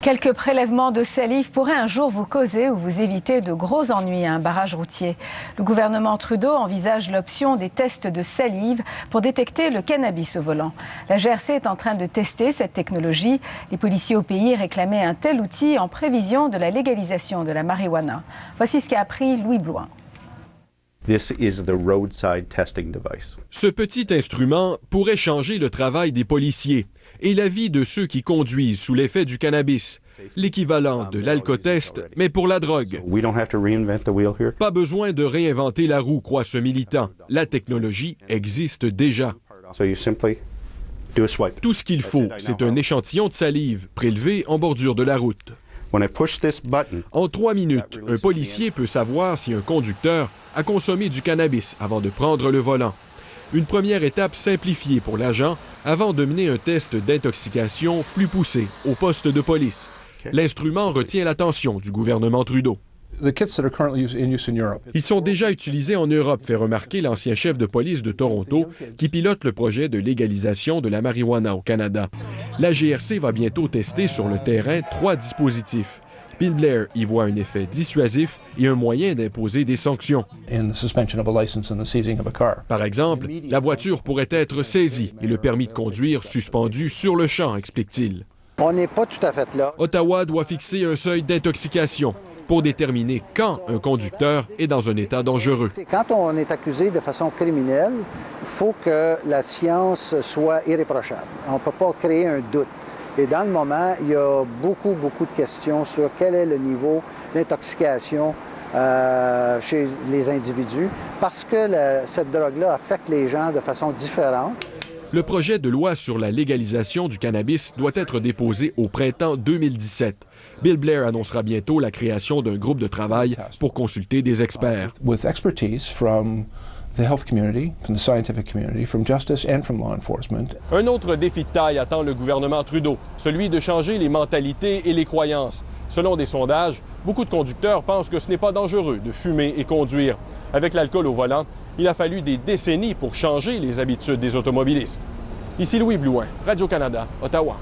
Quelques prélèvements de salive pourraient un jour vous causer ou vous éviter de gros ennuis à un barrage routier. Le gouvernement Trudeau envisage l'option des tests de salive pour détecter le cannabis au volant. La GRC est en train de tester cette technologie. Les policiers au pays réclamaient un tel outil en prévision de la légalisation de la marijuana. Voici ce qu'a appris Louis Blouin. Ce petit instrument pourrait changer le travail des policiers et la vie de ceux qui conduisent sous l'effet du cannabis, l'équivalent de l'alcotest, mais pour la drogue. Pas besoin de réinventer la roue, croit ce militant. La technologie existe déjà. Tout ce qu'il faut, c'est un échantillon de salive prélevé en bordure de la route. En 3 minutes, un policier peut savoir si un conducteur a consommé du cannabis avant de prendre le volant. Une première étape simplifiée pour l'agent avant de mener un test d'intoxication plus poussé au poste de police. L'instrument retient l'attention du gouvernement Trudeau. Ils sont déjà utilisés en Europe, fait remarquer l'ancien chef de police de Toronto qui pilote le projet de légalisation de la marijuana au Canada. La GRC va bientôt tester sur le terrain 3 dispositifs. Bill Blair y voit un effet dissuasif et un moyen d'imposer des sanctions. Par exemple, la voiture pourrait être saisie et le permis de conduire suspendu sur le champ, explique-t-il. On n'est pas tout à fait là. Ottawa doit fixer un seuil d'intoxication pour déterminer quand un conducteur est dans un état dangereux. Quand on est accusé de façon criminelle, il faut que la science soit irréprochable. On ne peut pas créer un doute. Et dans le moment, il y a beaucoup de questions sur quel est le niveau d'intoxication chez les individus, parce que cette drogue-là affecte les gens de façon différente. Le projet de loi sur la légalisation du cannabis doit être déposé au printemps 2017. Bill Blair annoncera bientôt la création d'un groupe de travail pour consulter des experts. Un autre défi de taille attend le gouvernement Trudeau, celui de changer les mentalités et les croyances. Selon des sondages, beaucoup de conducteurs pensent que ce n'est pas dangereux de fumer et conduire. Avec l'alcool au volant, il a fallu des décennies pour changer les habitudes des automobilistes. Ici Louis Blouin, Radio-Canada, Ottawa.